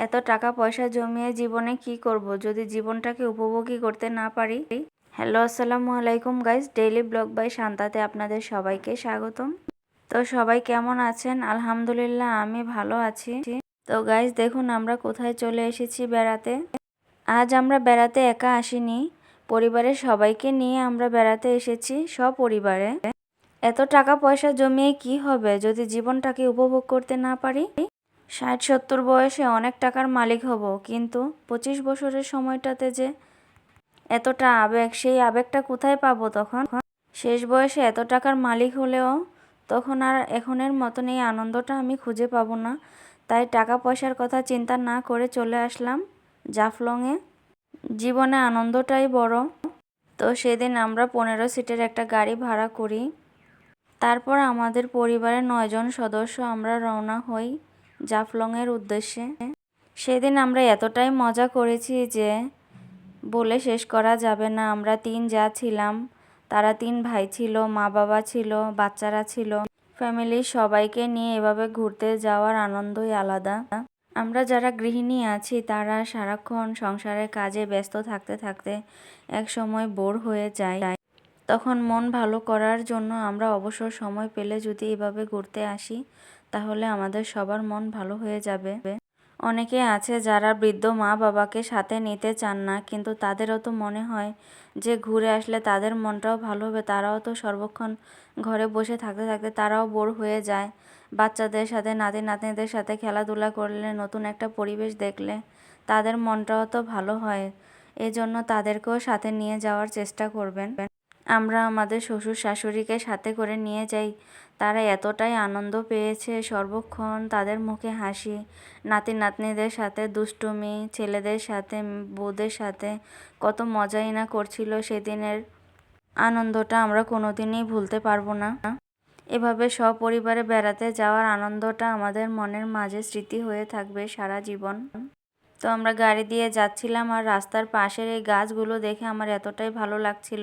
এত টাকা পয়সা জমিয়ে জীবনে কি করব যদি জীবনটাকে উপভোগই করতে না পারি। হ্যালো, আসসালামু আলাইকুম গাইস, ডেইলি ব্লগ বাই শান্তাতে আপনাদের সবাইকে স্বাগতম। তো সবাই কেমন আছেন? আলহামদুলিল্লাহ আমি ভালো আছি। তো গাইস দেখুন আমরা কোথায় চলে এসেছি বেড়াতে। আজ আমরা বেড়াতে একা আসিনি, পরিবারের সবাইকে নিয়ে আমরা বেড়াতে এসেছি সপরিবারে। এত টাকা পয়সা জমিয়ে কি হবে যদি জীবনটাকে উপভোগ করতে না পারি। 60-70 বয়সে অনেক টাকার মালিক হব, কিন্তু 25 বছরের সময়টাতে যে এতটা আবেগ, সেই আবেগটা কোথায় পাবো তখন? শেষ বয়সে এত টাকার মালিক হলেও তখন আর এখনের মতন এই আনন্দটা আমি খুঁজে পাবো না। তাই টাকা পয়সার কথা চিন্তা না করে চলে আসলাম জাফলংয়ে। জীবনে আনন্দটাই বড়। তো সেদিন আমরা 15 সিটের একটা গাড়ি ভাড়া করি। তারপর আমাদের পরিবারের 9 জন সদস্য আমরা রওনা হই জাফলংয়ের উদ্দেশ্যে। সেদিন আমরা এতটাই মজা করেছি যে বলে শেষ করা যাবে না। আমরা 3 যা ছিলাম, তারা 3 ভাই ছিল, মা বাবা ছিল, বাচ্চারা ছিল। ফ্যামিলির সবাইকে নিয়ে এভাবে ঘুরতে যাওয়ার আনন্দই আলাদা। আমরা যারা গৃহিণী আছি তারা সারাক্ষণ সংসারের কাজে ব্যস্ত থাকতে থাকতে এক সময় বোর হয়ে যায়। তখন মন ভালো করার জন্য আমরা অবসর সময় পেলে যদি এভাবে ঘুরতে আসি, তাহলে আমাদের সবার মন ভালো হয়ে যাবে। অনেকে আছে যারা বৃদ্ধ মা বাবাকে সাথে নিতে চান না, কিন্তু তাদেরও তো মনে হয় যে ঘুরে আসলে তাদের মনটাও ভালো হবে। তারাও তো সর্বক্ষণ ঘরে বসে থাকতে থাকতে তারাও বোর হয়ে যায়। বাচ্চাদের সাথে, নাতি নাতনিদের সাথে খেলাধুলা করলে, নতুন একটা পরিবেশ দেখলে তাদের মনটাও তো ভালো হয়। এজন্য তাদেরকেও সাথে নিয়ে যাওয়ার চেষ্টা করবেন। আমরা আমাদের শ্বশুর শাশুড়িকে সাথে করে নিয়ে যাই। তারা এতটাই আনন্দ পেয়েছে, সর্বক্ষণ তাদের মুখে হাসি। নাতি নাতনিদের সাথে দুষ্টুমি, ছেলেদের সাথে, বউদের সাথে কত মজাই না করছিল। সেদিনের আনন্দটা আমরা কোনোদিনই ভুলতে পারবো না। এভাবে সপরিবারে বেড়াতে যাওয়ার আনন্দটা আমাদের মনের মাঝে স্মৃতি হয়ে থাকবে সারা জীবন। তো আমরা গাড়ি দিয়ে যাচ্ছিলাম, আর রাস্তার পাশের এই গাছগুলো দেখে আমার এতটাই ভালো লাগছিল।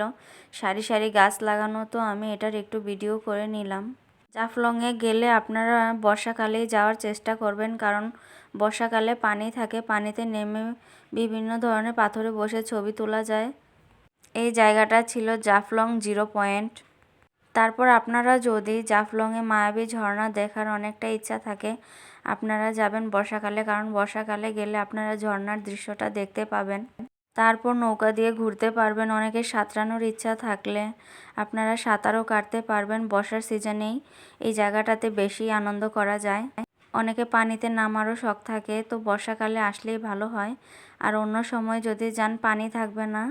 সারি সারি গাছ লাগানো, তো আমি এটার একটু ভিডিও করে নিলাম। জাফলংয়ে গেলে আপনারা বর্ষাকালেই যাওয়ার চেষ্টা করবেন, কারণ বর্ষাকালে পানি থাকে। পানিতে নেমে বিভিন্ন ধরনের পাথরে বসে ছবি তোলা যায়। এই জায়গাটা ছিল জাফলং জিরো পয়েন্ট। তারপর আপনারা যদি জাফলংয়ে মায়াবী ঝর্ণা দেখার অনেকটা ইচ্ছা থাকে, আপনারা যাবেন বর্ষাকালে, কারণ বর্ষাকালে গেলে আপনারা ঝর্ণার দৃশ্যটা দেখতে পাবেন। তারপর নৌকা দিয়ে ঘুরতে পারবেন। অনেকের সাঁতরানোর ইচ্ছা থাকলে আপনারা সাঁতারও কাটতে পারবেন। বর্ষার সিজনেই এই জায়গাটাতে বেশি আনন্দ করা যায়। অনেকে পানিতে নামারও শখ থাকে, তো বর্ষাকালে আসলেই ভালো হয়। আর অন্য সময় যদি যান, পানি থাকবে না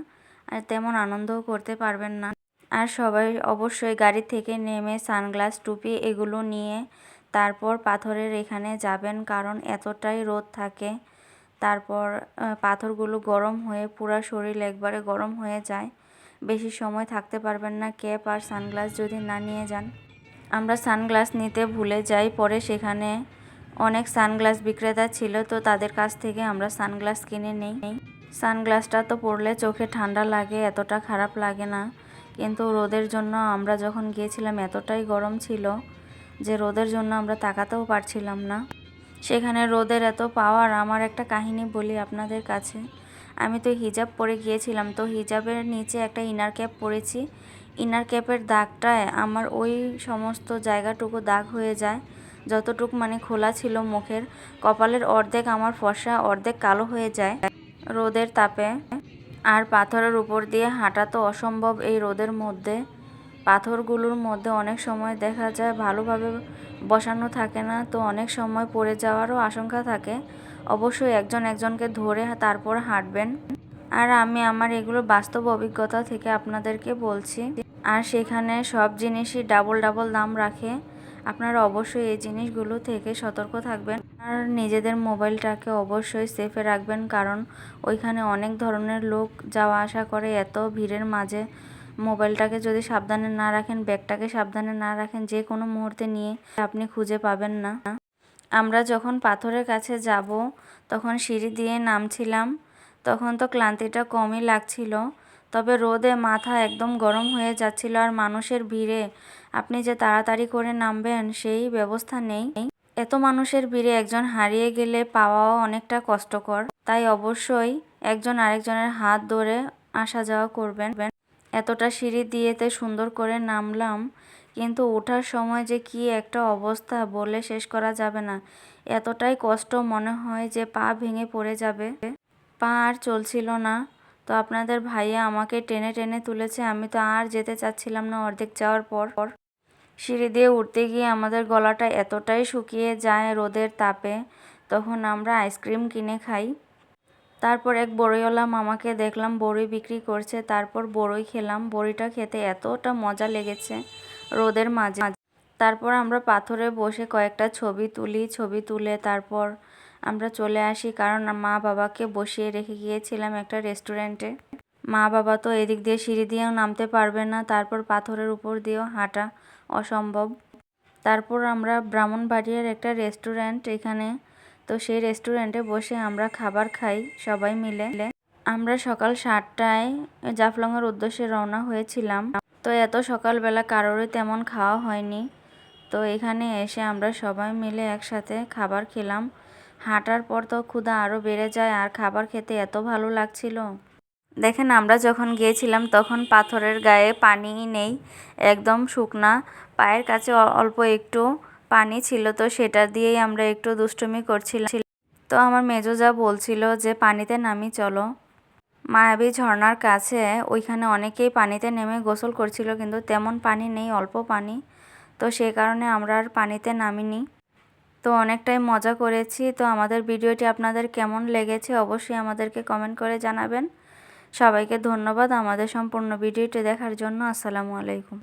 আর তেমন আনন্দও করতে পারবেন না। আর সবাই অবশ্যই গাড়ি থেকে নেমে সানগ্লাস, টুপি এগুলো নিয়ে তারপর পাথরের এখানে যাবেন, কারণ এতটাই রোদ থাকে। তারপর পাথরগুলো গরম হয়ে পুরা শরীর একবারে গরম হয়ে যায়। বেশি সময় থাকতে পারবেন না ক্যাপ আর সানগ্লাস যদি না নিয়ে যান। আমরা সানগ্লাস নিতে ভুলে যাই, পরে সেখানে অনেক সানগ্লাস বিক্রেতা ছিল, তো তাদের কাছ থেকে আমরা সানগ্লাস কিনে নেই। সানগ্লাসটা তো পরলে চোখে ঠান্ডা লাগে, এতটা খারাপ লাগে না। কিন্তু রোদের জন্য আমরা যখন গিয়েছিলাম এতটাই গরম ছিল যে রোদের জন্য আমরা তাকাতেও পারছিলাম না। সেখানে রোদের এত পাওয়ার। আমার একটা কাহিনী বলি আপনাদের কাছে। আমি তো হিজাব পরে গিয়েছিলাম, তো হিজাবের নিচে একটা ইনার ক্যাপ পরেছি। ইনার ক্যাপের দাগটায় আমার ওই সমস্ত জায়গাটুকু দাগ হয়ে যায়, যতটুকু মানে খোলা ছিল মুখের। কপালের অর্ধেক আমার ফর্সা, অর্ধেক কালো হয়ে যায় রোদের তাপে। আর পাথরের উপর দিয়ে হাঁটা তো অসম্ভব এই রোদের মধ্যে। পাথরগুলোর মধ্যে অনেক সময় দেখা যায় ভালোভাবে বসানো থাকে না, তো অনেক সময় পড়ে যাওয়ারও আশঙ্কা থাকে। অবশ্যই একজন একজনকে ধরে তারপর হাঁটবেন। আর আমি আমার এগুলো বাস্তব অভিজ্ঞতা থেকে আপনাদেরকে বলছি। আর সেখানে সব জিনিসই ডাবল ডাবল দাম রাখে। আপনারা অবশ্যই এই জিনিসগুলো থেকে সতর্ক থাকবেন। আর নিজেদের মোবাইলটাকে অবশ্যই সেফে রাখবেন, কারণ ওইখানে অনেক ধরনের লোক যাওয়া আসা করে। এত ভিড়ের মাঝে মোবাইলটাকে যদি সাবধানে না রাখেন, ব্যাগটাকে সাবধানে না রাখেন, যে কোনো মুহূর্তে নিয়ে আপনি খুঁজে পাবেন না। আমরা যখন পাথরের কাছে যাব তখন সিঁড়ি দিয়ে নামছিলাম, তখন তো ক্লান্তিটা কমই লাগছিল, তবে রোদে মাথা একদম গরম হয়ে যাচ্ছিল। আর মানুষের ভিড়ে আপনি যে তাড়াতাড়ি করে নামবেন সেই ব্যবস্থা নেই। এত মানুষের ভিড়ে একজন হারিয়ে গেলে পাওয়াও অনেকটা কষ্টকর, তাই অবশ্যই একজন আরেকজনের হাত ধরে আসা যাওয়া করবেন। এতটা সিঁড়ি দিয়েতে সুন্দর করে নামলাম, কিন্তু ওঠার সময় যে কি একটা অবস্থা বলে শেষ করা যাবে না। এতটাই কষ্ট, মনে হয় যে পা ভেঙে পড়ে যাবে। পা আর চলছিল না, তো আপনাদের ভাইয়া আমাকে টেনে টেনে তুলেছে। আমি তো আর যেতে চাচ্ছিলাম না অর্ধেক যাওয়ার পর। সিঁড়ি দিয়ে উঠতে গিয়ে আমাদের গলাটা এতটাই শুকিয়ে যায় রোদের তাপে, তখন আমরা আইসক্রিম কিনে খাই। তারপর এক বড়ইওয়ালা মামাকে দেখলাম বড়ই বিক্রি করছে, তারপর বড়ই খেলাম। বড়িটা খেতে এতটা মজা লেগেছে রোদের মাঝে। তারপর আমরা পাথরে বসে কয়েকটা ছবি তুলি। ছবি তুলে তারপর আমরা চলে আসি, কারণ মা বাবাকে বসিয়ে রেখে গিয়েছিলাম একটা রেস্টুরেন্টে। মা বাবা তো এদিক দিয়ে সিঁড়ি দিয়েও নামতে পারবে না, তারপর পাথরের উপর দিয়েও হাঁটা অসম্ভব। তারপর আমরা ব্রাহ্মণবাড়িয়ার একটা রেস্টুরেন্ট এখানে, তো সেই রেস্টুরেন্টে বসে আমরা খাবার খাই সবাই মিলে। আমরা সকাল 7টায় জাফলংয়ের উদ্দেশ্যে রওনা হয়েছিলাম। তো এত সকালবেলা কারোরই তেমন খাওয়া হয়নি, তো এখানে এসে আমরা সবাই মিলে একসাথে খাবার খেলাম। হাঁটার পর তো ক্ষুধা আরও বেড়ে যায়, আর খাবার খেতে এত ভালো লাগছিল। দেখেন, আমরা যখন গিয়েছিলাম তখন পাথরের গায়ে পানিই নেই, একদম শুকনা। পায়ের কাছে অল্প একটু পানি ছিল, তো সেটা দিয়েই আমরা একটু দুষ্টুমি করছিলাম। তো আমার মেজো যা বলছিল যে পানিতে নামি চলো। মায়াবী ঝর্ণার কাছে ওইখানে অনেকেই পানিতে নেমে গোসল করছিল, কিন্তু তেমন পানি নেই, অল্প পানি। তো সেই কারণে আমরা আর পানিতে নামিনি। তো অনেকটাই মজা করেছি। তো আমাদের ভিডিওটি আপনাদের কেমন লেগেছে অবশ্যই আমাদেরকে কমেন্ট করে জানাবেন। সবাইকে ধন্যবাদ আমাদের সম্পূর্ণ ভিডিওটি দেখার জন্য। আসসালামু আলাইকুম।